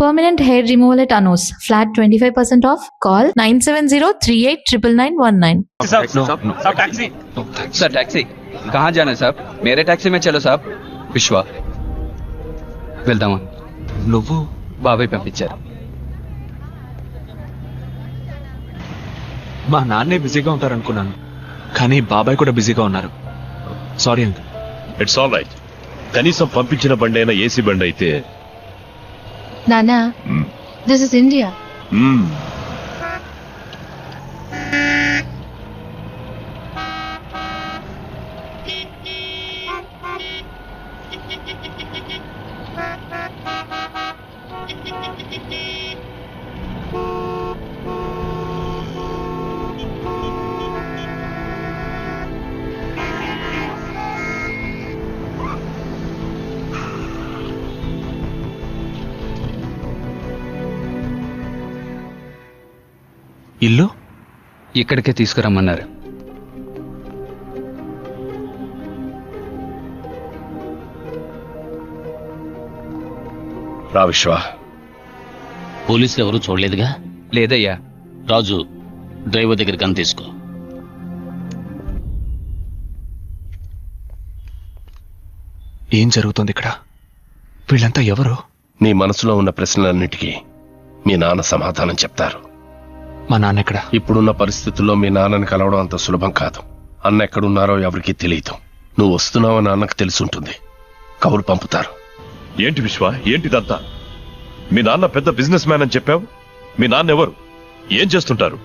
Permanent hair removal at Anos. Flat 25% off. Call 970-389919. साहब taxi. Sir taxi कहाँ जाना है साहब? मेरे टैक्सी में चलो साहब. విశ్వ వెళ్దామా? నువ్వు బాబాయ్ పంపించారు. మా నాన్నే బిజీగా ఉంటారనుకున్నాను, కానీ బాబాయ్ కూడా బిజీగా ఉన్నారు. Sorry uncle. It's all right. కనీసం పంపించిన బండి అయినా ఏసీ బండి అయితే. Nana, this is India. ఇల్లు ఇక్కడికే తీసుకురమ్మన్నారు. రా విశ్వ. పోలీసులు ఎవరూ చూడలేదుగా? లేదయ్యా. రాజు, డ్రైవర్ దగ్గర గన్ తీసుకో. ఏం జరుగుతుంది ఇక్కడ? వీళ్ళంతా ఎవరు? నీ మనసులో ఉన్న ప్రశ్నలన్నిటికీ మీ నాన్న సమాధానం చెప్తారు. మా నాన్న ఎక్కడ? ఇప్పుడున్న పరిస్థితుల్లో మీ నాన్నని కలవడం అంత సులభం కాదు. అన్న ఎక్కడున్నారో ఎవరికీ తెలియదు. నువ్వు వస్తున్నావని అన్నకు తెలుసుంటుంది. కబురు పంపుతారు. ఏంటి విశ్వ, ఏంటిదంతా? మీ నాన్న పెద్ద బిజినెస్ మ్యాన్ అని చెప్పావు. మీ నాన్న ఎవరు? ఏం చేస్తుంటారు?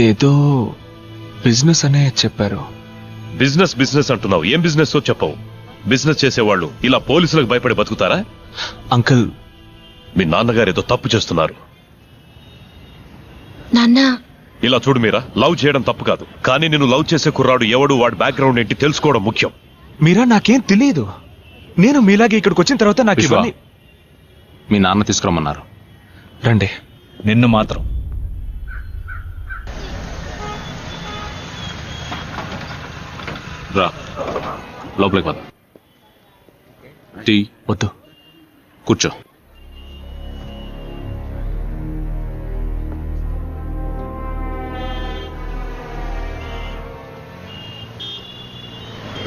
ఏదో బిజినెస్ అనే చెప్పారు. బిజినెస్ బిజినెస్ అంటున్నావు. ఏం బిజినెస్ చెప్పవు. బిజినెస్ చేసేవాళ్ళు ఇలా పోలీసులకు భయపడి బతుకుతారా? అంకుల్, మీ నాన్నగారు ఏదో తప్పు చేస్తున్నారు. Nana, ఇలా చూడు మీరా, లవ్ చేయడం తప్పు కాదు, కానీ నేను లవ్ చేసే కుర్రాడు ఎవడు, వాడి బ్యాక్గ్రౌండ్ ఏంటి తెలుసుకోవడం ముఖ్యం. మీరా నాకేం తెలియదు. నేను మీలాగే ఇక్కడికి వచ్చిన తర్వాత నాకు విశ్వ, ఇవన్నీ. మీ నాన్న తీసుకురమ్మన్నారు. రండి. నిన్ను మాత్రం రా, లోపలికి పద. టీ వద్దు. కూర్చో.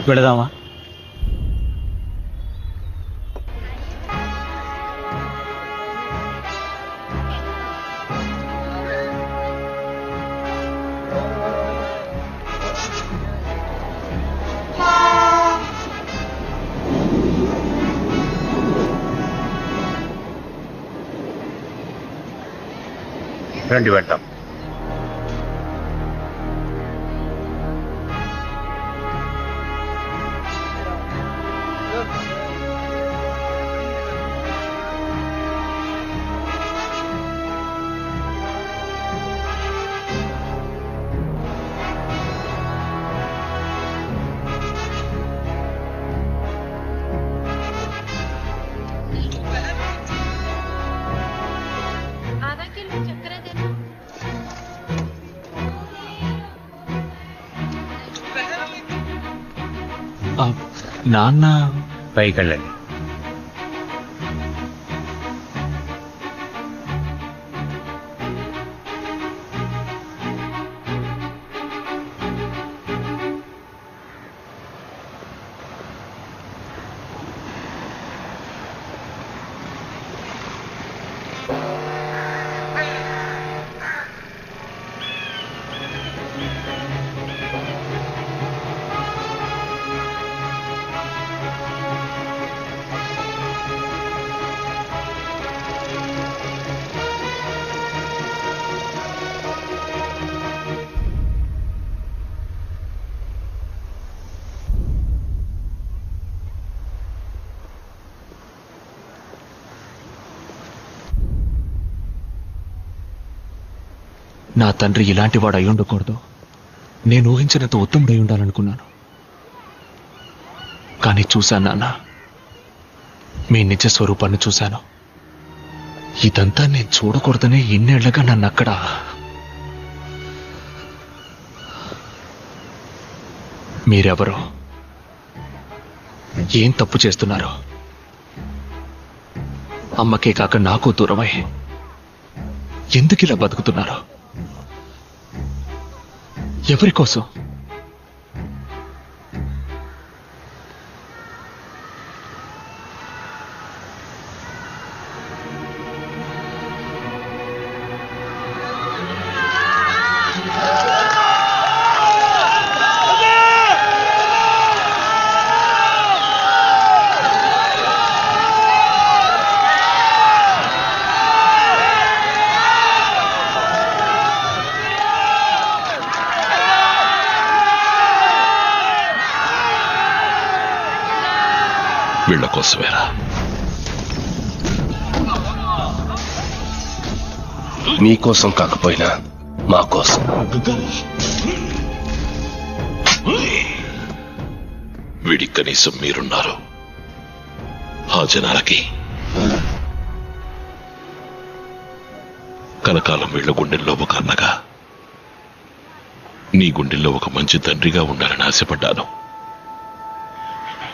వెళదామా? రండి వెళ్తాం. आधा किलो चक्कर देना. నాన్న పైకి వెళ్ళండి. నా తండ్రి ఇలాంటి వాడు అయి ఉండకూడదు. నేను ఊహించినంత ఉత్తముడై ఉండాలనుకున్నాను, కానీ చూశాను నాన్న, మీ నిజ స్వరూపాన్ని చూశాను. ఇదంతా నేను చూడకూడదనే ఇన్నేళ్లగా నన్ను అక్కడ. మీరెవరో, ఏం తప్పు చేస్తున్నారు? అమ్మకే కాక నాకు దూరమై ఎందుకు ఇలా బతుకుతున్నారు? ఎవరి కోసం? వీళ్ళ కోసమేరా. మీకోసం కాకపోయినా మా కోసం. వీడి కనీసం మీరున్నారు. ఆ జనాలకి కలకాలం వీళ్ళ గుండెల్లో ఒక అన్నగా, నీ గుండెల్లో ఒక మంచి తండ్రిగా ఉండాలని ఆశపడ్డాను.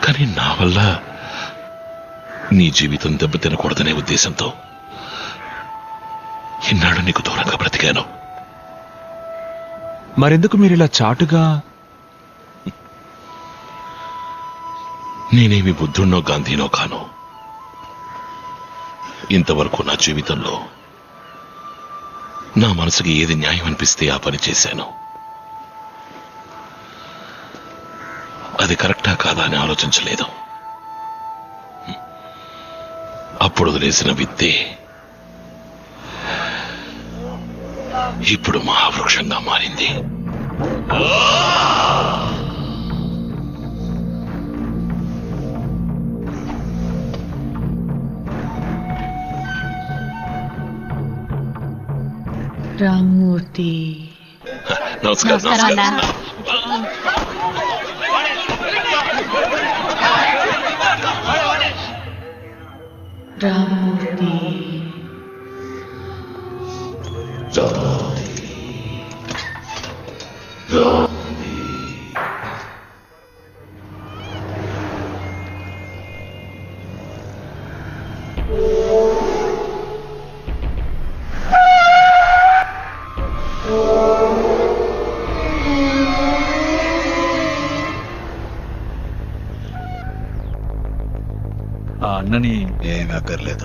కానీ నా వల్ల నీ జీవితం దెబ్బతినకూడదనే ఉద్దేశంతో ఎన్నాడు నీకు దూరంగా బ్రతికాను. మరెందుకు మీరు ఇలా చాటుగా? నేనేమి బుద్ధుణ్ణో గాంధీనో కాను. ఇంతవరకు నా జీవితంలో నా మనసుకి ఏది న్యాయం అనిపిస్తే ఆ పని చేశాను. అది కరెక్టా కాదా అని ఆలోచించలేదు. అప్పుడు వదిలేసిన విత్తే ఇప్పుడు మహావృక్షంగా మారింది. రామూర్తి. నమస్కారం. రామూర్తి. అన్నని ఏమీ అక్కర్లేదు.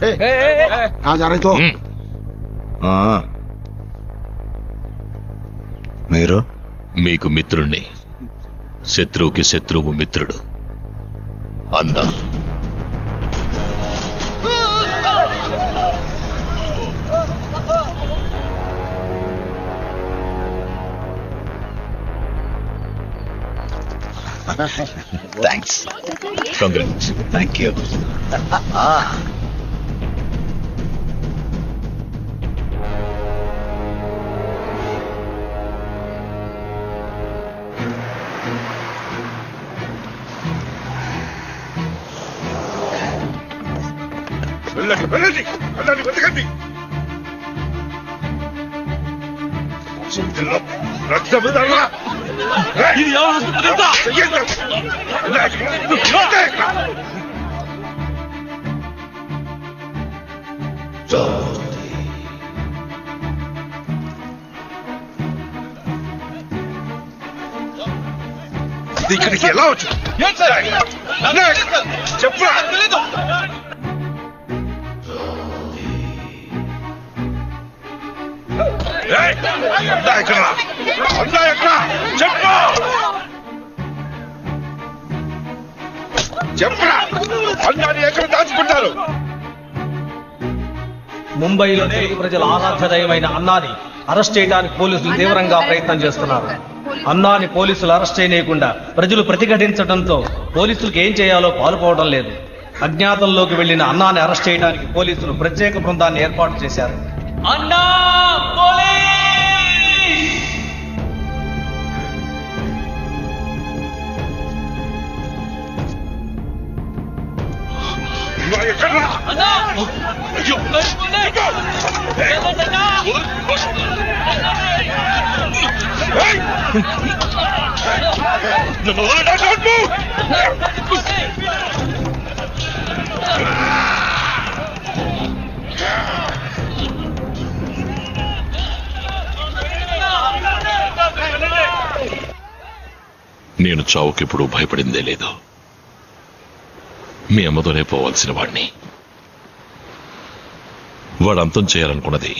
మీరు? మీకు మిత్రుణ్ణి, శత్రువుకి శత్రువు మిత్రుడు. అన్నా థ్యాంక్స్. కంగ్రాట్స్. Thank you. ఇక్కడికి ఎలా వచ్చు? చెప్పు. చెప్పరా, అన్నాన్ని ఎక్కడ దాచుకుంటారు? ముంబైలో తెలుగు ప్రజల ఆరాధ్య దైవమైన అన్నాని అరెస్ట్ చేయడానికి పోలీసులు తీవ్రంగా ప్రయత్నం చేస్తున్నారు. అన్నాని పోలీసులు అరెస్ట్ చేయకుండా ప్రజలు ప్రతిఘటించడంతో పోలీసులకు ఏం చేయాలో పాలుపోవడం లేదు. అజ్ఞాతంలోకి వెళ్లిన అన్నాని అరెస్ట్ చేయడానికి పోలీసులు ప్రత్యేక బృందాన్ని ఏర్పాటు చేశారు. అన్నా నేను చావుకెప్పుడు భయపడిందే లేదు. మీ అమ్మతోనే పోవాల్సిన వాణ్ణి. వాడు అంతం చేయాలనుకున్నది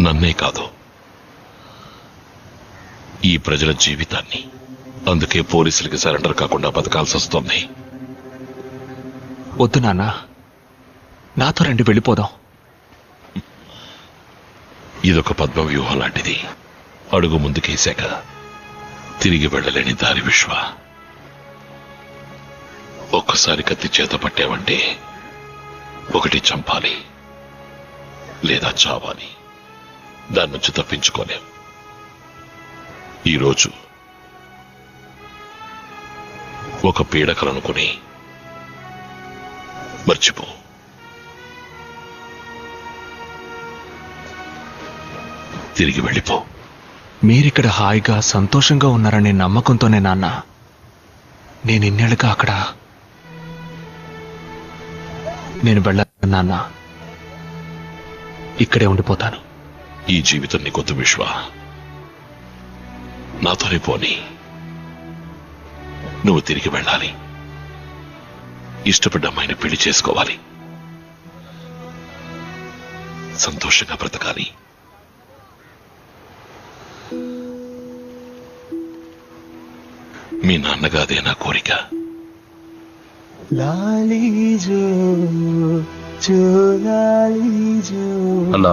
నన్నే కాదు, ఈ ప్రజల జీవితాన్ని. అందుకే పోలీసులకి సరెండర్ కాకుండా బతకాల్సి వస్తుంది. వద్దు నాన్న, నాతో రండి, వెళ్ళిపోదాం. ఇదొక పద్మ వ్యూహం లాంటిది. అడుగు ముందుకేశాక తిరిగి వెళ్ళలేని దారి విశ్వ. ఒక్కసారి కత్తి చేత పట్టావంటే ఒకటి చంపాలి లేదా చావాలి. దాని నుంచి తప్పించుకోలేం. ఈరోజు ఒక పీడకలనుకుని మర్చిపో. తిరిగి వెళ్ళిపో. మీరిక్కడ హాయిగా సంతోషంగా ఉన్నారనే నమ్మకంతోనే నాన్న నేను ఇన్నేళ్ళుగా అక్కడ. నేను వెళ్ళను నాన్న, ఇక్కడే ఉండిపోతాను. ఈ జీవితం నీకొద్దు విశ్వ, నాతోనే పోని. నువ్వు తిరిగి వెళ్ళాలి. ఇష్టపడ్డ అమ్మాయిని పెళ్లి చేసుకోవాలి. సంతోషంగా బ్రతకాలి. మీ నాన్నగా అదే నా కోరిక. అన్నా,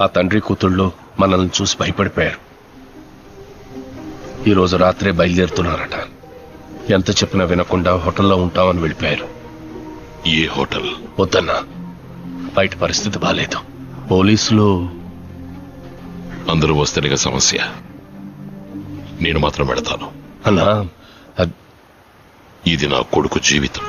ఆ తండ్రి కూతుళ్ళు మనల్ని చూసి భయపడిపోయారు. ఈరోజు రాత్రే బయలుదేరుతున్నారట. ఎంత చెప్పినా వినకుండా హోటల్లో ఉంటామని వెళ్ళిపోయారు. ఏ హోటల్? వద్దన్నా, బయట పరిస్థితి బాలేదు. పోలీసులు అందరూ వస్తేనేగా సమస్య. నేను మాత్రం వెళతాను. అన్నా, ఇది నా కొడుకు జీవితం.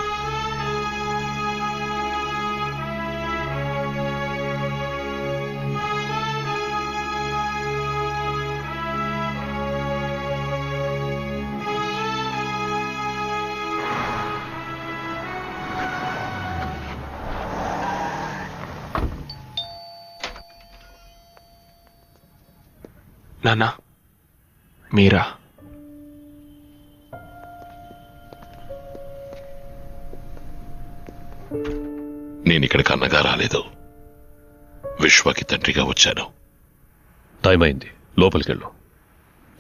నాన్న, మీరా? నేనిక్కడికి అన్నగా రాలేదు, విశ్వకి తండ్రిగా వచ్చాను. టైం అయింది, లోపలికెళ్ళు.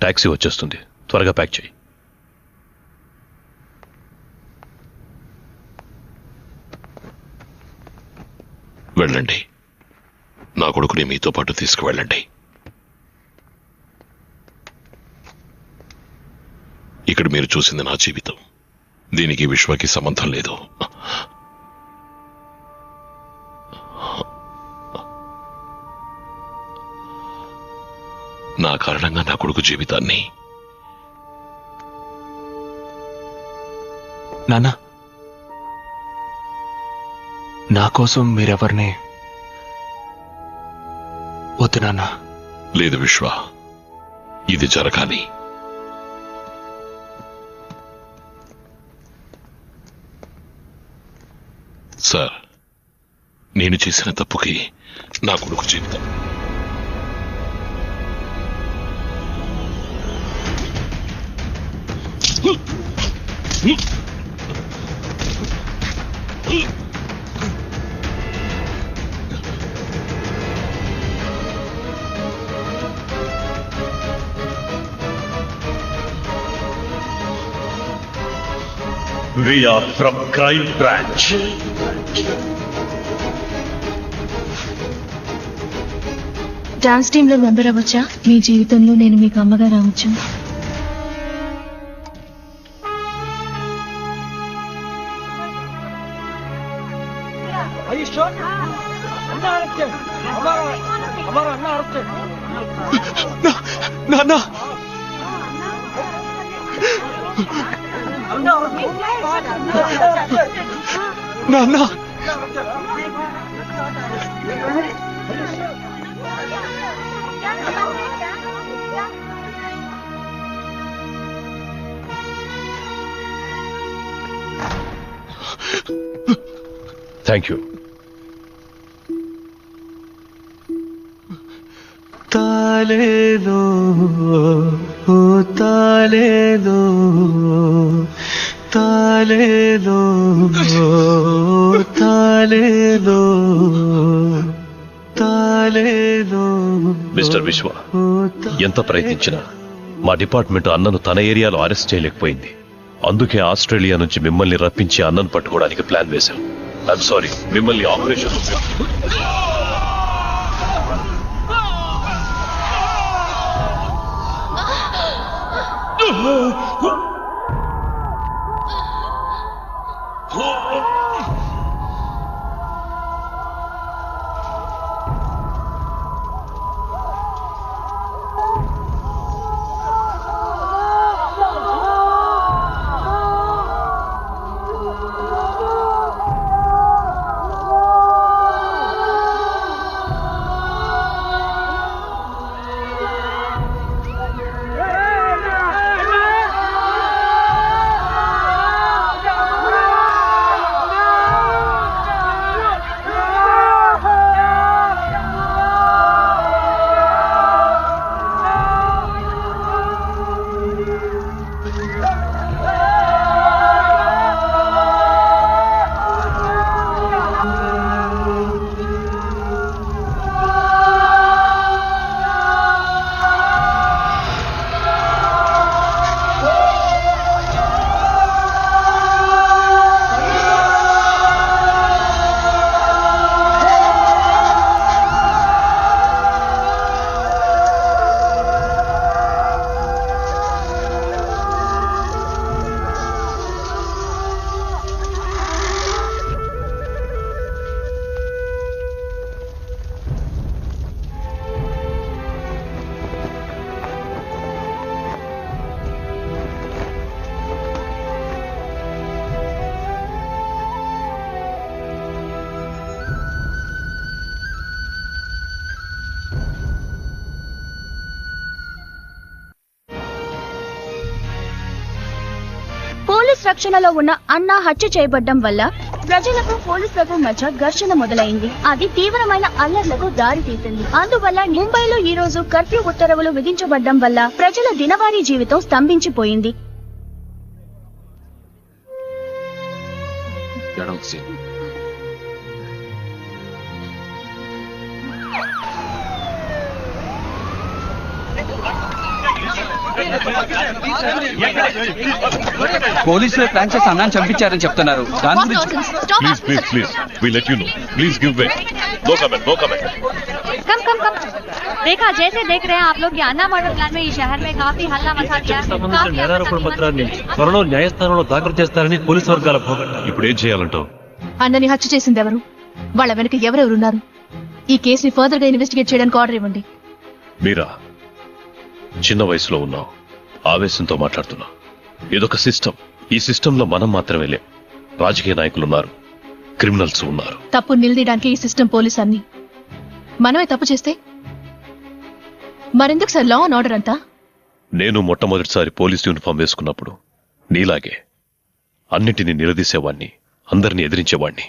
టాక్సీ వచ్చేస్తుంది, త్వరగా ప్యాక్ చేయి. వెళ్ళండి. నా కొడుకుని మీతో పాటు తీసుకువెళ్ళండి. ఇక్కడ మీరు చూసింది నా జీవితం. దీనికి విశ్వకి సంబంధం లేదు. నా కారణంగా నా కొడుకు జీవితాన్ని. నాన్న, నా కోసం మీరెవరిని వద్దు నాన్న. లేదు విశ్వ, ఇది జరగాలి. సార్, నేను చేసిన తప్పుకి నా కొడుకు జీవితం. We are from Crime Branch. Dance టీంలో మెంబర్ అవ్వచ్చా? మీ జీవితంలో నేను మీకు అమ్మగా రావచ్చు. నాన్న, నాన్న, థ్యాంక్ యూ. తాలేలో ఓ తాలేలో తాలేలో తాలేలో తాలేలో. మిస్టర్ విశ్వ, ఎంత ప్రయత్నించినా మా డిపార్ట్మెంట్ అన్నను తన ఏరియాలో అరెస్ట్ చేయలేకపోయింది. అందుకే ఆస్ట్రేలియా నుంచి మిమ్మల్ని రప్పించి అన్నను పట్టుకోవడానికి ప్లాన్ వేశాం. ఐఎమ్ సారీ, మిమ్మల్ని ఆపరేషన్ రక్షణలో ఉన్న అన్న హత్య చేయబడ్డం వల్ల ప్రజలకు పోలీసులకు మధ్య ఘర్షణ మొదలైంది. అది తీవ్రమైన అల్లర్లకు దారి తీసింది. అందువల్ల ముంబైలో ఈ రోజు కర్ఫ్యూ ఉత్తర్వులు విధించబడ్డం వల్ల ప్రజల దినవారీ జీవితం స్తంభించిపోయింది. పోలీసులు ప్లాన్ చేసి అన్నాన్ని చంపించారని చెప్తున్నారు. దాని గురించి please we let you know. Please give way. No comment. कम देखा जैसे देख रहे हैं आप लोग, ये अन्ना मर्डर प्लान में इस शहर में काफी हल्ला मचा दिया. నేరారోపణ పత్రాన్ని త్వరలో న్యాయస్థానంలో దాఖలు చేస్తారని పోలీసు వర్గాల భోగట్ట. ఇప్పుడు ఏం చేయాలంటావు? అన్నని హత్య చేసింది ఎవరు? వాళ్ళ వెనక ఎవరెవరున్నారు? ఈ కేసుని ఫర్దర్ గా ఇన్వెస్టిగేట్ చేయడానికి ఆర్డర్ ఇవ్వండి. మీరా చిన్న వయసులో ఉన్నావు, ఆవేశంతో మాట్లాడుతున్నా. ఇదొక సిస్టమ్. ఈ సిస్టంలో మనం మాత్రమే లేం. రాజకీయ నాయకులు ఉన్నారు, క్రిమినల్స్ ఉన్నారు. తప్పు నిలదీయడానికి ఈ సిస్టమ్ పోలీస్ అన్ని. మనమే తప్పు చేస్తే మరెందుకు సార్ లా అండ్ ఆర్డర్ అంతా? నేను మొట్టమొదటిసారి పోలీస్ యూనిఫామ్ వేసుకున్నప్పుడు నీలాగే అన్నింటినీ నిలదీసేవాణ్ణి, అందరినీ ఎదిరించేవాణ్ణి.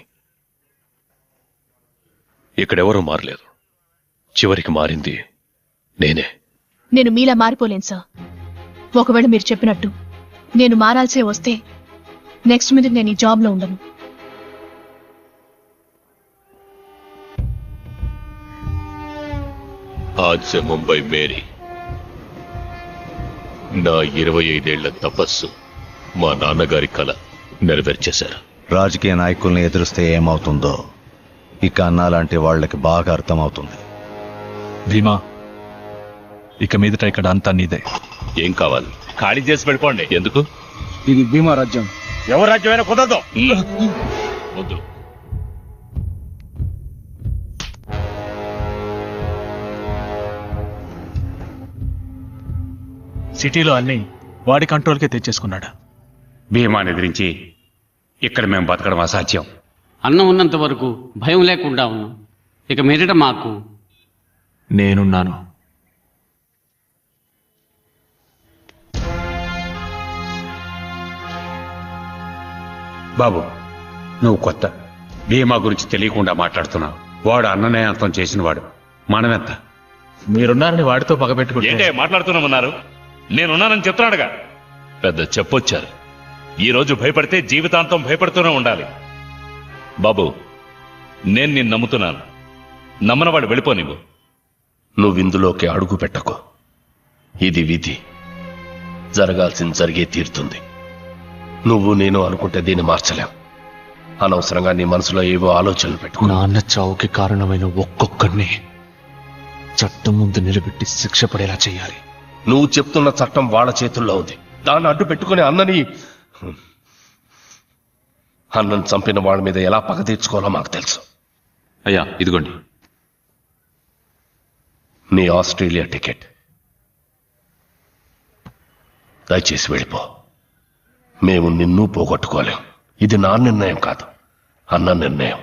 ఇక్కడెవరూ మారలేదు. చివరికి మారింది నేనే. నేను మీలా మారిపోలేను సార్. ఒకవేళ మీరు చెప్పినట్టు నేను మారాల్సే వస్తే నెక్స్ట్ మినిట్ నేను ఈ జాబ్ లో ఉండను. आज से मुंबई मेरी. నా 25 ఏళ్ల తపస్సు మా నాన్నగారి కల నెరవేర్చేశారు. రాజకీయ నాయకుల్ని ఎదురిస్తే ఏమవుతుందో ఇక అన్నాలాంటి వాళ్ళకి బాగా అర్థమవుతుంది. భీమా, ఇక మీదట ఇక్కడ అంతా నీదే. ఏం కావాలి? ఖాళీ చేసి వెళ్ళిపోండి. ఎందుకు? ఇది భీమా రాజ్యం. ఎవరు రాజ్యమైనా కుదరదు. వద్దు. సిటీలో అన్ని వాడి కంట్రోల్కే తెచ్చేసుకున్నాడు. భీమాని ఎదిరించి ఇక్కడ మేము బతకడం అసాధ్యం. అన్నం ఉన్నంత వరకు భయం లేకుండా ఉన్నాం. ఇక మీదట మాకు నేనున్నాను. బాబు, నువ్వు కొత్త. భీమా గురించి తెలియకుండా మాట్లాడుతున్నావు. వాడు అన్ననే అంతం చేసినవాడు. మనమెంత? మీరున్నారని వాడితో పగబెట్టుకుంటే ఏంటే మాట్లాడుతున్నామన్నారు? నేనున్నానని చెప్తున్నాడుగా. పెద్ద చెప్పొచ్చారు. ఈ రోజు భయపడితే జీవితాంతం భయపడుతూనే ఉండాలి. బాబు, నేను నిన్ను నమ్ముతున్నాను. నమ్మనవాడు వెళ్ళిపోనివ్వు. నువ్విందులోకి అడుగు పెట్టకు. ఇది విధి. జరగాల్సింది జరిగే తీరుతుంది. నువ్వు నేను అనుకుంటే దీన్ని మార్చలేం. అనవసరంగా నీ మనసులో ఏవో ఆలోచనలు పెట్టుకో. నాన్న చావుకి కారణమైన ఒక్కొక్కరిని చట్టం ముందు నిలబెట్టి శిక్ష పడేలా చేయాలి. నువ్వు చెప్తున్న చట్టం వాళ్ళ చేతుల్లో ఉంది. దాన్ని అడ్డు పెట్టుకుని అన్నని చంపిన వాళ్ళ మీద ఎలా పగ తీర్చుకోవాలో మాకు తెలుసు. అయ్యా ఇదిగోండి. నీ ఆస్ట్రేలియా టికెట్. దయచేసి వెళ్ళిపో. మేము నిన్ను పోగొట్టుకోలేం. ఇది నా నిర్ణయం కాదు, అన్న నిర్ణయం.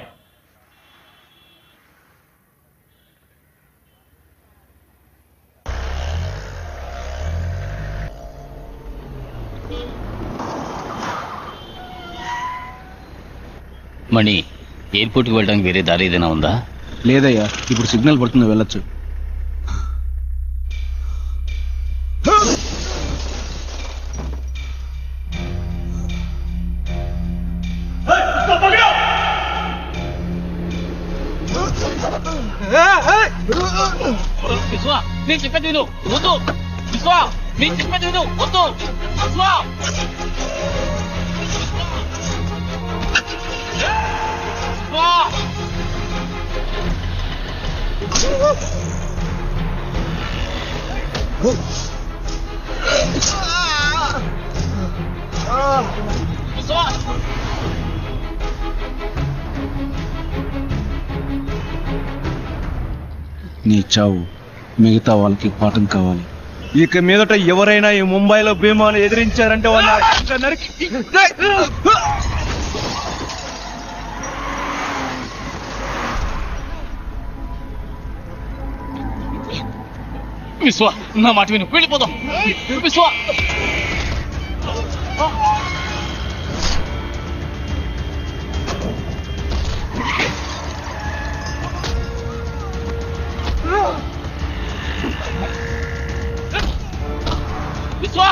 మణి, ఎయిర్పోర్ట్కి వెళ్ళడానికి వేరే దారి ఏదైనా ఉందా? లేదయ్యా, ఇప్పుడు సిగ్నల్ పడుతుంది, వెళ్ళొచ్చు. విశ్వా, నేను చెప్పేది విను. వద్దు విశ్వా, నేను చెప్పేది విను. వద్దు విశ్వా. నీ చావు మిగతా వాళ్ళకి పాఠం కావాలి. ఇక మీదట ఎవరైనా ఈ ముంబైలో భీమాను ఎదిరించారంటే విశ్వ, నా మాట విను, వెళ్ళిపోదాం. విశ్వ, విశ్వ,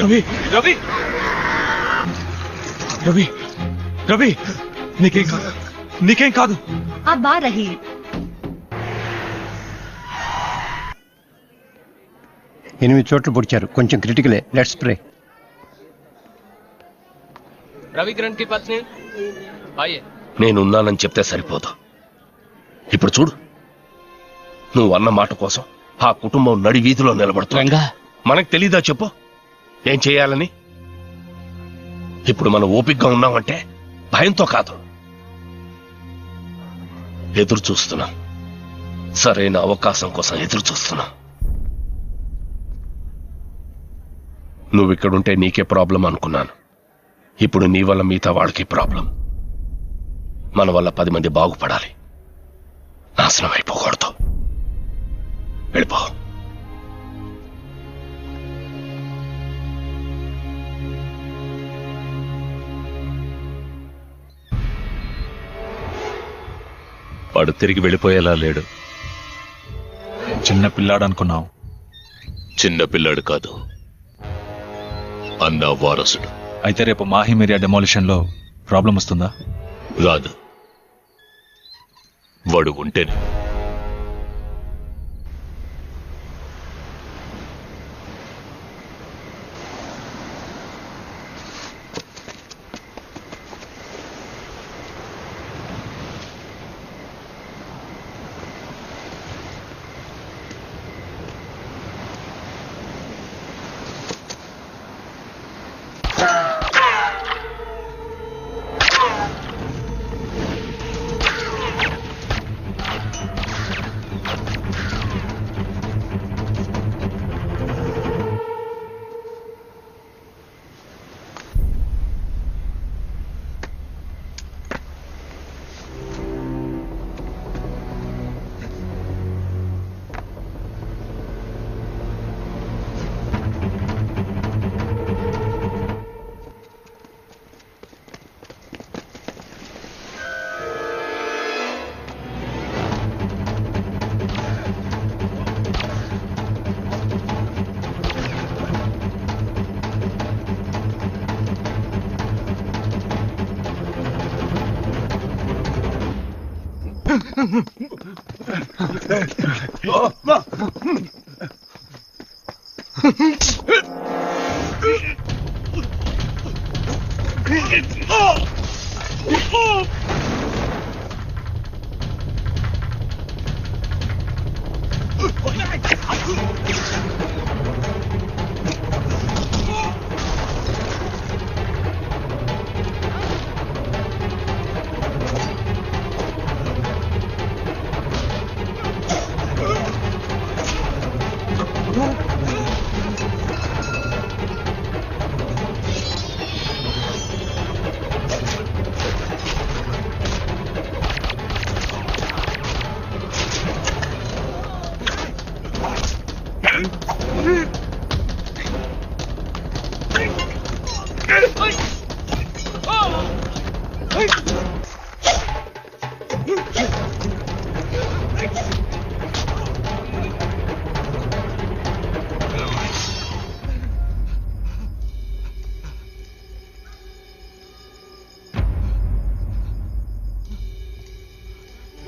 రవి రవి రవి రవి, నీకేం కాదు, నీకేం కాదు. అబ్బా రహీ, ఎనిమిది చోట్ల పొడిచారు, కొంచెం క్రిటికలే. Let's pray. రవి గ్రంథ్ కి పత్ని నేనున్నానని చెప్తే సరిపోదు. ఇప్పుడు చూడు, నువ్వు అన్న మాట కోసం ఆ కుటుంబం నడి వీధిలో నిలబడుతుంది. మనకు తెలీదా చెప్పు ఏం చేయాలని? ఇప్పుడు మనం ఓపికగా ఉన్నామంటే భయంతో కాదు, ఎదురు చూస్తున్నాం. సరైన అవకాశం కోసం ఎదురు చూస్తున్నాం. నువ్వు ఇక్కడుంటే నీకే ప్రాబ్లం అనుకున్నాను. ఇప్పుడు నీ వల్ల మిగతా వాడికి ప్రాబ్లం. మన వల్ల 10 మంది బాగుపడాలి, నాశనం అయిపోకూడదు. వెళ్ళిపో. వాడు తిరిగి వెళ్ళిపోయేలా లేడు. చిన్న పిల్లాడు అనుకున్నావు. చిన్న పిల్లాడు కాదు, అన్న వారసుడు. అయితే రేపు మాహిమేరియా డెమోలిషన్ లో ప్రాబ్లం వస్తుందా? రాదు. వాడు ఉంటేనే.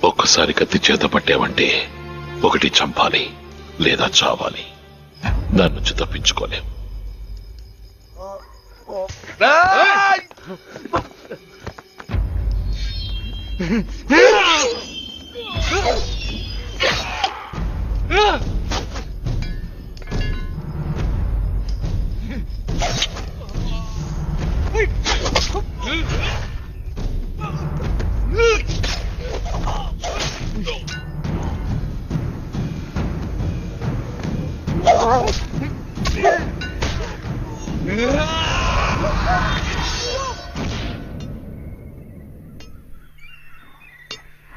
ఒక్కసారి కత్తి చేత పట్టావంటే ఒకటి చంపాలి లేదా చావాలి. దాని నుంచి తప్పించుకోలేం.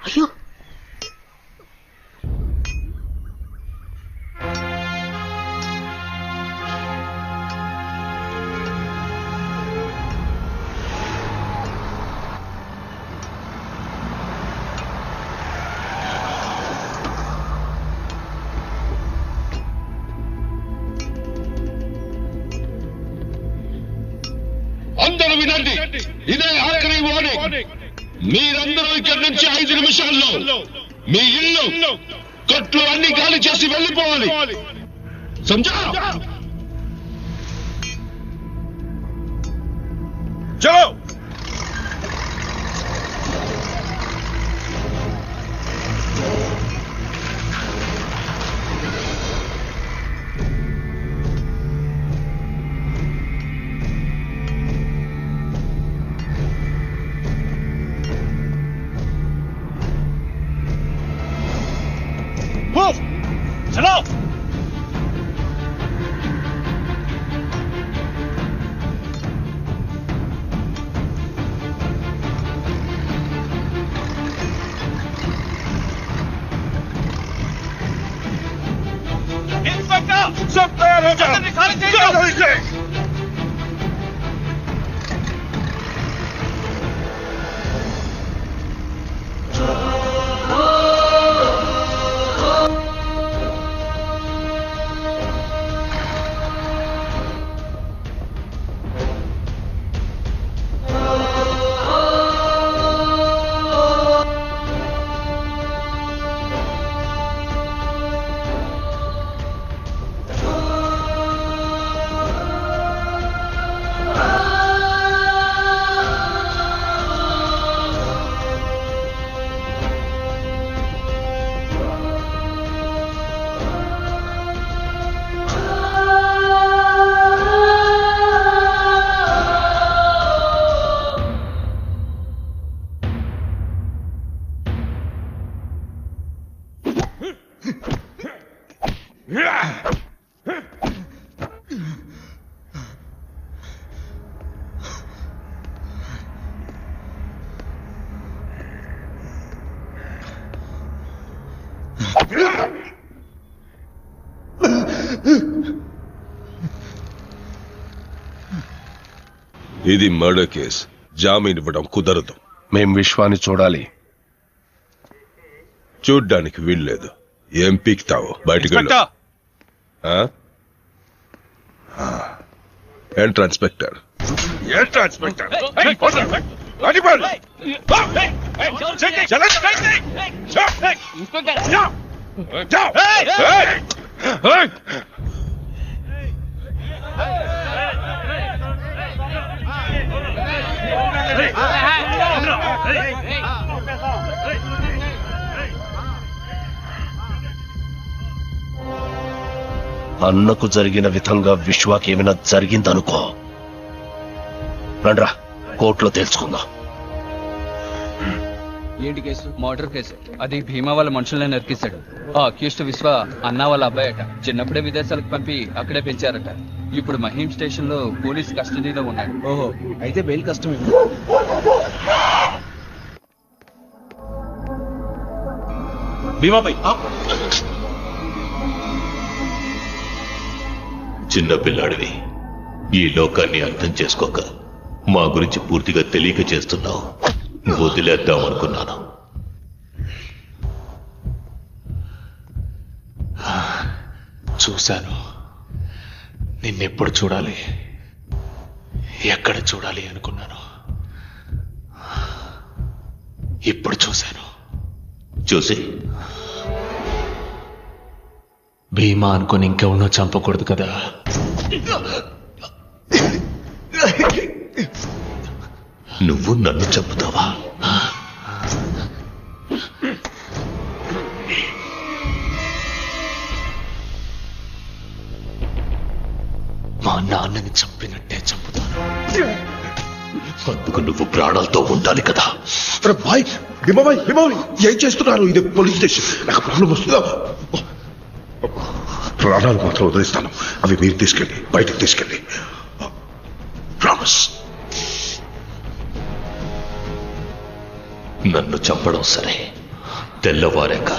అయ్యో అందరూ వినండి, ఇదే ఆఖరి వార్నింగ్. మీరందరూ ఇక్కడి నుంచి 5 నిమిషాల్లో మీ ఇల్లు కొట్లు అన్ని ఖాళీ చేసి వెళ్ళిపోవాలి. సంజా చలో. చలో. ఇది మర్డర్ కేస్. జామీన్ ఇవ్వడం కుదరదు. మేం విశ్వాన్ని చూడాలి. చూడ్డానికి వీల్లేదు. ఏం పీక్తావు? బయటికి వెళ్ళు. ఏంట్రా ఇన్స్పెక్టర్? ఏంట్రా ఇన్స్పెక్టర్? అన్నకు జరిగిన విధంగా విశ్వాకి ఏమైనా జరిగిందనుకో, రండ్రా కోర్టులో తేల్చుకుందాం. ఏంటి కేసు? Murder case. అది భీమా వాళ్ళ మనుషుల్ని నరికిస్తాడు. ఆ అక్యూస్డ్ విశ్వ అన్న వాళ్ళ అబ్బాయి అట. చిన్నప్పుడే విదేశాలకు పంపి అక్కడే పెంచారట. ఇప్పుడు మహీం స్టేషన్ లో పోలీస్ కస్టడీలో ఉన్నాడు. ఓహో, అయితే బెయిల్ కష్టమే. భీమాపై చిన్న పిల్లాడివి, ఈ లోకాన్ని అర్థం చేసుకోక మా గురించి పూర్తిగా తెలియక చేస్తున్నావు. వదిలేద్దాం అనుకున్నాను. చూశాను. నిన్నెప్పుడు చూడాలి, ఎక్కడ చూడాలి అనుకున్నాను. ఇప్పుడు చూశాను. చూసి భీమా అనుకుని ఇంకెవరినో చంపకూడదు కదా. నువ్వు నన్ను చంపుతావా? మా నాన్నని చంపినట్టే చంపుతాను. అందుకు నువ్వు ప్రాణాలతో ఉండాలి కదా. బాయ్ భీమాబాయ్, భీమాబాయ్ ఏం చేస్తున్నారు? ఇది పోలీస్ స్టేషన్. నాకు ప్రాబ్లం వస్తుందా? ప్రాణాలు మాత్రం వదిలిస్తాను. అవి మీరు తీసుకెళ్ళి బయటకు తీసుకెళ్ళి. ప్రామిస్. నన్ను చంపడం సరే, తెల్లవారాక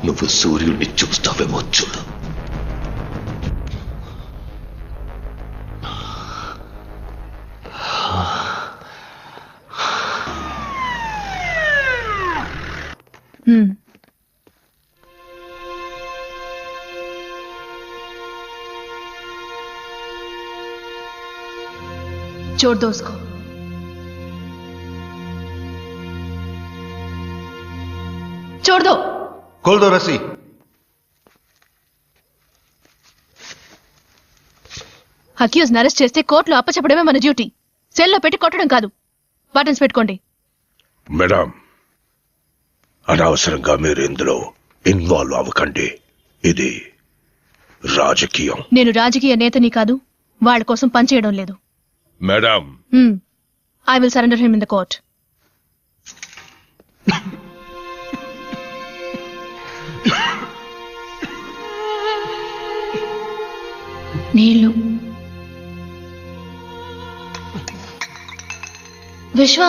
నువ్వు సూర్యుడిని చూస్తావేమో చూడు. छोड़ दो उसको. छोड़ दो. खोल दो रस्सी. అక్యూజ్ అరెస్ట్ చేస్తే కోర్టులో అప్పచెప్పడమే మన డ్యూటీ. సెల్లో పెట్టి కొట్టడం కాదు. బటన్స్ పెట్టుకోండి. మేడం, అనవసరంగా మీరు ఇందులో ఇన్వాల్వ్ అవ్వకండి. ఇది రాజకీయం. నేను రాజకీయ నేతని కాదు, వాళ్ళ కోసం పనిచేయడం లేదు. Madam, I will surrender him in the court. నీళ్ళు. విశ్వ,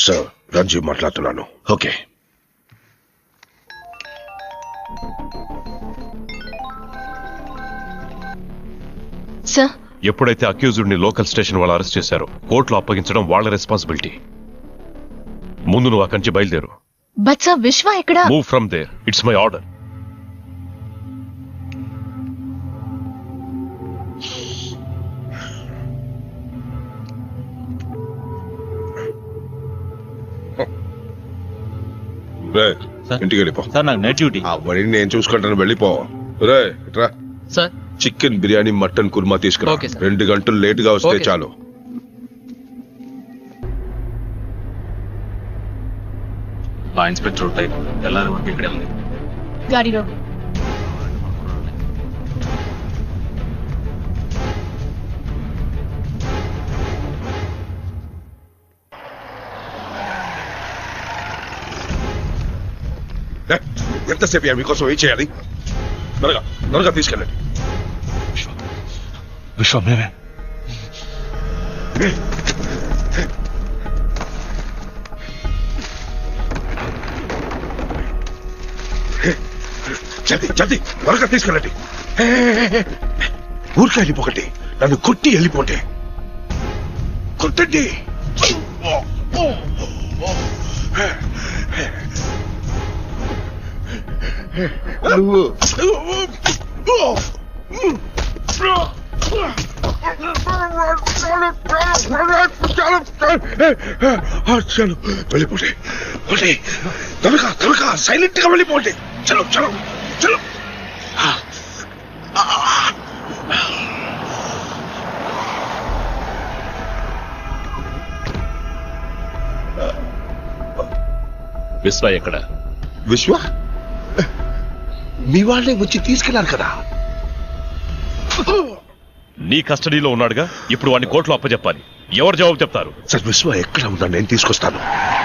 సార్ రంజీవ్ మాట్లాడుతున్నాను. ఓకే. సార్, ఎప్పుడైతే అక్యూజ్డ్ ని లోకల్ స్టేషన్ వాళ్ళు అరెస్ట్ చేశారో కోర్టులో అప్పగించడం వాళ్ళ రెస్పాన్సిబిలిటీ. ముందు నువ్వు అక్కడి నుంచి బయలుదేరు. బట్ సార్, విశ్వ ఎక్కడ? Move from there. It's my order. ఇంటికి వెళ్ళిపో. సార్ నాకు నైట్ డ్యూటీ. అవన్నీ నేను చూసుకుంటాను, వెళ్ళిపో. రే రా sir. Chicken biryani, mutton korma తీసుకురా. Okay sir. 2 గంటలు లేట్ గా వస్తే ఓకే చాలు. ఇన్స్పెక్టర్ టైప్ తెల్లారి వరకు ఇక్కడే ఉంది. గాడిలో. ఎంతసేపు మీకోసం ఏం చేయాలి? త్వరగా త్వరగా తీసుకెళ్ళండి. విశ్వ, మేమే. జల్దీ జల్దీ త్వరగా తీసుకెళ్ళండి. ఊరికే వెళ్ళిపోకండి, నన్ను కొట్టి వెళ్ళిపోండి. కొట్టండి. నువ్వు చలో వెళ్ళిపోండి త్వరగా త్వరగా సైలెంట్ గా వెళ్ళిపోండి చలో చలో చలో విశ్వ ఎక్కడ? విశ్వ మీ వాళ్ళే వచ్చి తీసుకెళ్లారు కదా. నీ కస్టడీలో ఉన్నాడుగా, ఇప్పుడు వాడిని కోర్టులో అప్పచెప్పాలి. ఎవరు జవాబు చెప్తారు? సార్ విశ్వ ఎక్కడ ఉందా నేను తీసుకొస్తాను.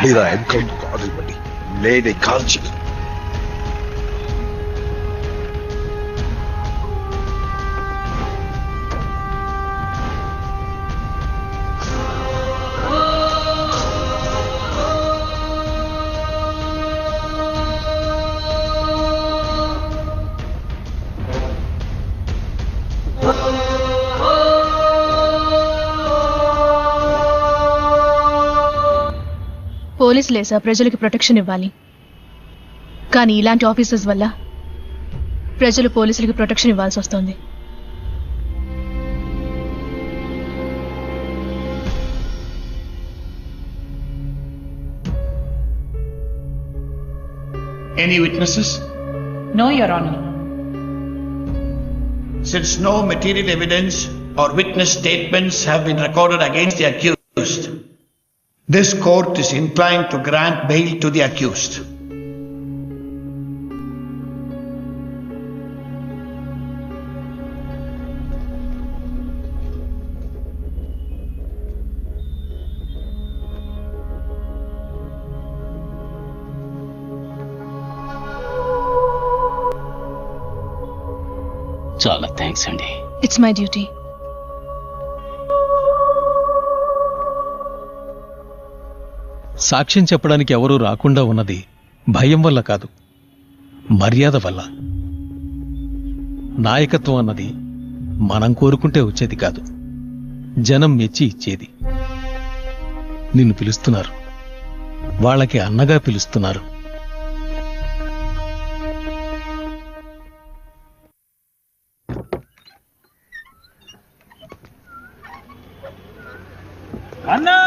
లేదా ఎన్కౌంటర్ కాల్ ఇవ్వండి, నేనే కాల్చి. పోలీసులేసా ప్రజలకు ప్రొటెక్షన్ ఇవ్వాలి, కానీ ఇలాంటి ఆఫీసర్స్ వల్ల ప్రజలు పోలీసులకు ప్రొటెక్షన్ ఇవ్వాల్సి వస్తుంది. Any witnesses? No, Your Honor. Since no material evidence or witness statements have been recorded against the accused, this court is inclined to grant bail to the accused. చాలా thanks అండి. It's my duty. సాక్ష్యం చెప్పడానికి ఎవరూ రాకుండా ఉన్నది భయం వల్ల కాదు, మర్యాద వల్ల. నాయకత్వం అన్నది మనం కోరుకుంటే వచ్చేది కాదు, జనం మెచ్చి ఇచ్చేది. నిన్ను పిలుస్తున్నారు, వాళ్ళకి అన్నగా పిలుస్తున్నారు. అన్నా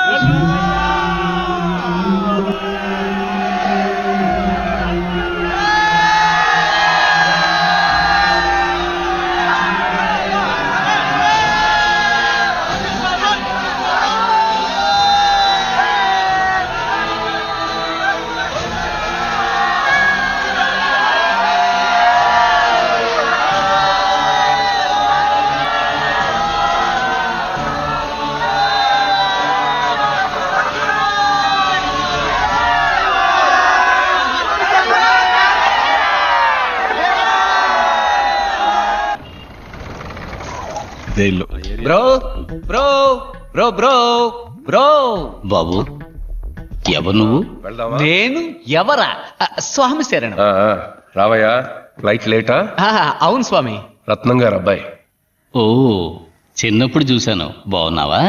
bro bro bro bro bro బాబు, ఎవరు నువ్వు? నేను ఎవరా? స్వామి శరణం. రావయ్యా, ఫ్లైట్ లేటా? అవును స్వామి. రత్నం గారు అబ్బాయి. ఓ, చిన్నప్పుడు చూశాను. బాగున్నావా?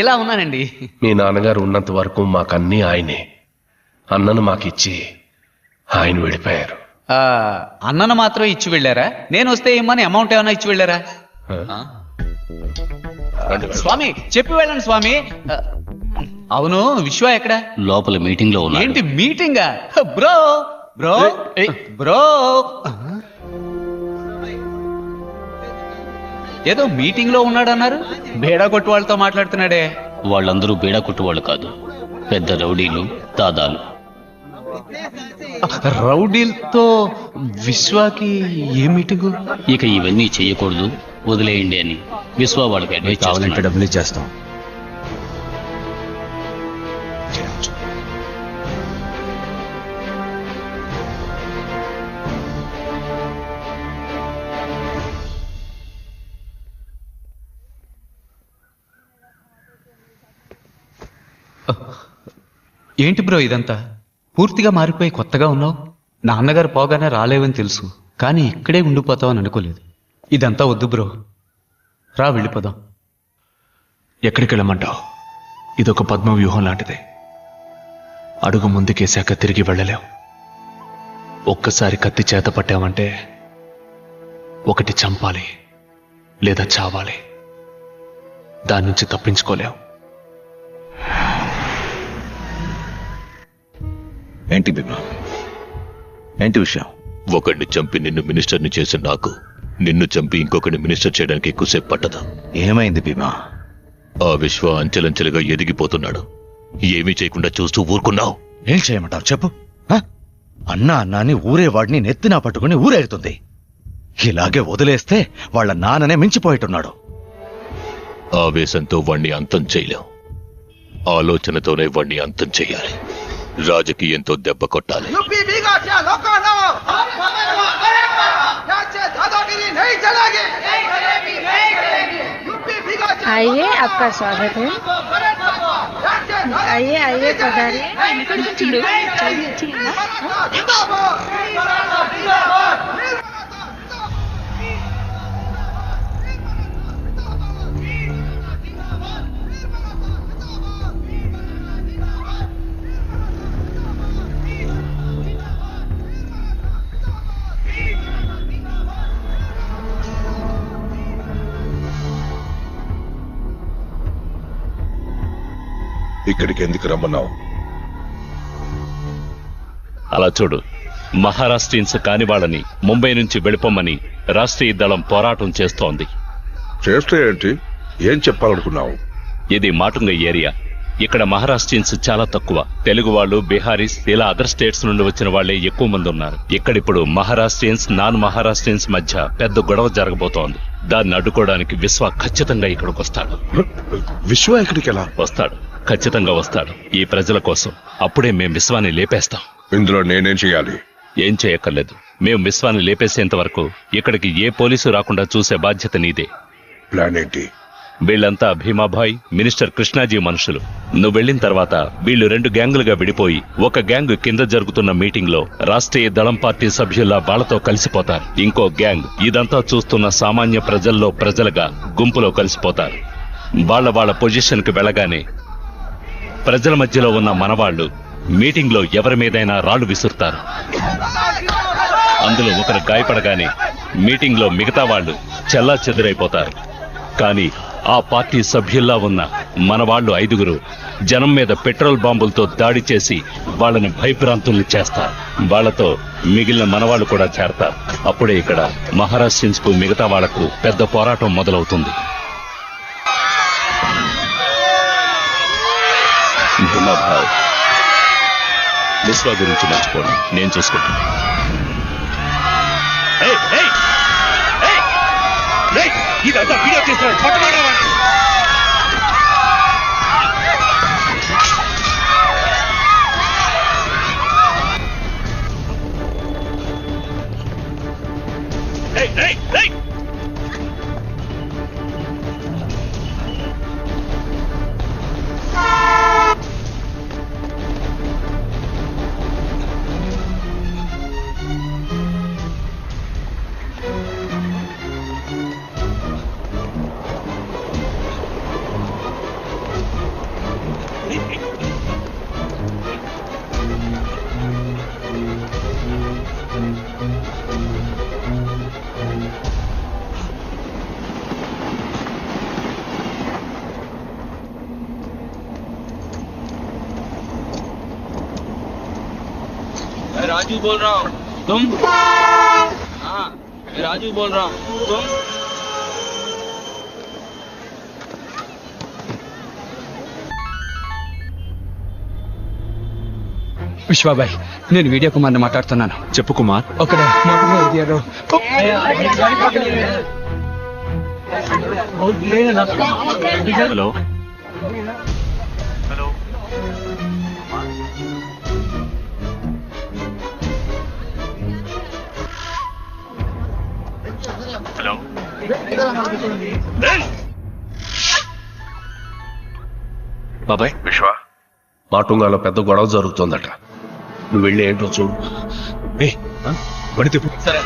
ఇలా ఉన్నానండి. మీ నాన్నగారు ఉన్నంత వరకు మాకన్నీ ఆయనే. అన్నను మాకిచ్చి ఆయన వెళ్ళిపోయారు. అన్నను మాత్రం ఇచ్చి వెళ్ళారా? నేను వస్తే ఏమని అమౌంట్ ఏమైనా ఇచ్చి వెళ్ళారా? స్వామి చెప్పి వెళ్ళండి స్వామి. అవును, విశ్వ ఎక్కడ? లోపల మీటింగ్ లో ఉన్నా. ఏంటి మీటింగా? బ్రో బ్రో బ్రో ఏదో మీటింగ్ లో ఉన్నాడన్నారు. బేడా కొట్టు వాళ్ళతో మాట్లాడుతున్నాడే. వాళ్ళందరూ బేడా కొట్టు వాళ్ళు కాదు, పెద్ద రౌడీలు, దాదాలు. రౌడీలతో విశ్వాకి ఏ మీటింగు? ఇక ఇవన్నీ చెయ్యకూడదు, వదిలేయండి అని విశ్వ వాళ్ళకి అడ్వైస్ కావాలంటే డబ్బులు ఇచ్చేస్తాం. ఏంటి బ్రో ఇదంతా? పూర్తిగా మారిపోయి కొత్తగా ఉన్నావు. నాన్నగారు పోగానే రాలేవని తెలుసు, కానీ ఇక్కడే ఉండిపోతావని అనుకోలేదు. ఇదంతా వద్దు బ్రో, రా వెళ్ళిపోదాం. ఎక్కడికి వెళ్ళమంటావు? ఇదొక పద్మ వ్యూహం లాంటిదే. అడుగు ముందుకేశాక తిరిగి వెళ్ళలేం. ఒక్కసారి కత్తి చేత పట్టామంటే ఒకటి చంపాలి లేదా చావాలి. దాని నుంచి తప్పించుకోలేవు. ఏంటి భీమా, ఏంటి విషయం? ఒకడిని చంపి నిన్ను మినిస్టర్ని చేసి నాకు నిన్ను చంపి ఇంకొకరిని మినిస్టర్ చేయడానికి ఎక్కువసేపు పట్టదా? ఏమైంది భీమా? ఆ విశ్వ అంచెలంచెలుగా ఎదిగిపోతున్నాడు. ఏమీ చేయకుండా చూస్తూ ఊరుకున్నావు. ఏం చేయమంటావు చెప్పు. అన్నా అన్నాని ఊరేవాడిని నెత్తినా పట్టుకుని ఊరేగుతుంది. ఇలాగే వదిలేస్తే వాళ్ళ నాన్ననే మించిపోయేట్టున్నాడు. ఆవేశంతో వాణ్ణి అంతం చేయలేం. ఆలోచనతోనే వాణ్ణి అంతం చేయాలి. రాజకీయంతో దెబ్బ కొట్టాలి. आइए, आपका स्वागत है. आइए आइए पधारिए. ఇక్కడికి ఎందుకు రమ్మన్నావు? అలా చూడు, మహారాష్ట్రియన్స్ కాని వాళ్ళని ముంబై నుంచి వెళ్ళిపోమని రాష్ట్రీయ దళం పోరాటం చేస్తోంది. చేస్తే ఏంటి? ఏం చెప్పాలనుకున్నావు? ఇది మాటుంగ ఏరియా. ఇక్కడ మహారాష్ట్రియన్స్ చాలా తక్కువ. తెలుగు వాళ్ళు, బీహారీస్, ఇలా అదర్ స్టేట్స్ నుండి వచ్చిన వాళ్లే ఎక్కువ మంది ఉన్నారు. ఇక్కడిప్పుడు మహారాష్ట్రియన్స్, నాన్ మహారాష్ట్రియన్స్ మధ్య పెద్ద గొడవ జరగబోతోంది. దాన్ని అడ్డుకోవడానికి విశ్వ ఖచ్చితంగా ఇక్కడికి వస్తాడు. విశ్వ ఇక్కడికి ఎలా వస్తాడు? ఖచ్చితంగా వస్తాడు. ఈ ప్రజల కోసం. అప్పుడే మేం విశ్వాన్ని లేపేస్తాం. ఇందులో నేనేం చేయాలి? ఏం చేయక్కర్లేదు. మేం విశ్వాన్ని లేపేసేంత వరకు ఇక్కడికి ఏ పోలీసు రాకుండా చూసే బాధ్యత నీదే. ప్లాన్ ఏంటి? వీళ్ళంతా భీమాభాయ్, మినిస్టర్ కృష్ణాజీ మనుషులు. నువ్వు వెళ్లిన తర్వాత వీళ్ళు 2 గ్యాంగులుగా విడిపోయి ఒక గ్యాంగ్ కింద జరుగుతున్న మీటింగ్ లో రాష్ట్రీయ దళం పార్టీ సభ్యుల్లా వాళ్లతో కలిసిపోతారు. ఇంకో గ్యాంగ్ ఇదంతా చూస్తున్న సామాన్య ప్రజల్లో ప్రజలుగా గుంపులో కలిసిపోతారు. వాళ్ళ పొజిషన్ కి వెళ్ళగానే ప్రజల మధ్యలో ఉన్న మనవాళ్లు మీటింగ్ లో ఎవరి మీదైనా రాళ్లు విసురుతారు. అందులో ఒకరు గాయపడగానే మీటింగ్ లో మిగతా వాళ్ళు చెల్లా చెదురైపోతారు. కానీ ఆ పార్టీ సభ్యుల్లా ఉన్న మనవాళ్లు 5గురు జనం మీద పెట్రోల్ బాంబులతో దాడి చేసి వాళ్ళని భయభ్రాంతుల్ని చేస్తారు. వాళ్లతో మిగిలిన మనవాళ్లు కూడా చేరతారు. అప్పుడే ఇక్కడ మహారాష్ట్రియన్స్ కు మిగతా వాళ్లకు పెద్ద పోరాటం మొదలవుతుంది. భీమాభాయ్, విశ్వ గురించి మర్చిపోండి, నేను చూసుకుంటాను. ఇదంతా వీడియో చేస్తున్నాడు. పట్టుకోవడం राजू बोल रहा हूँ. तुम? हाँ, मैं राजू बोल रहा हूँ. तुम? విశ్వాబాయ్, నేను వీడియో కుమార్ని మాట్లాడుతున్నాను. చెప్పు కుమార్. ఒకడే హలో. హలో. బాబాయ్, విశ్వ మాటుంగాలో పెద్ద గొడవ జరుగుతుందట. నువ్వు వెళ్ళి ఏంటో చూడు. సరే.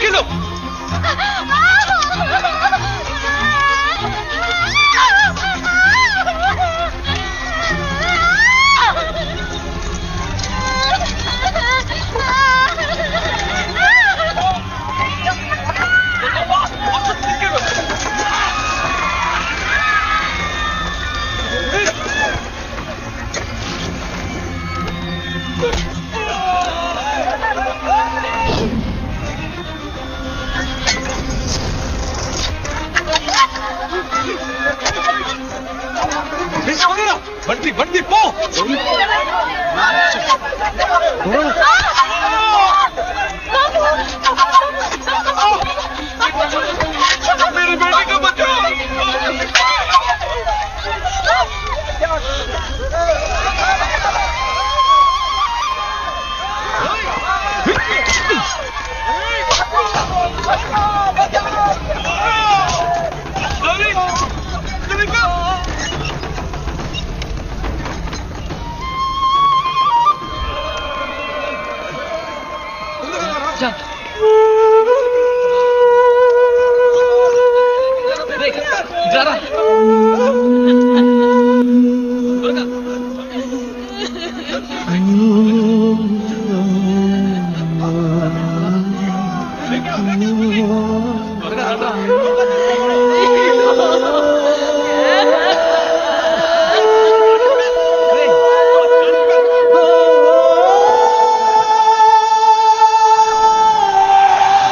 తీసుకెళ్ళు. బండి బండి పో. मेरे बेटे को बचाओ.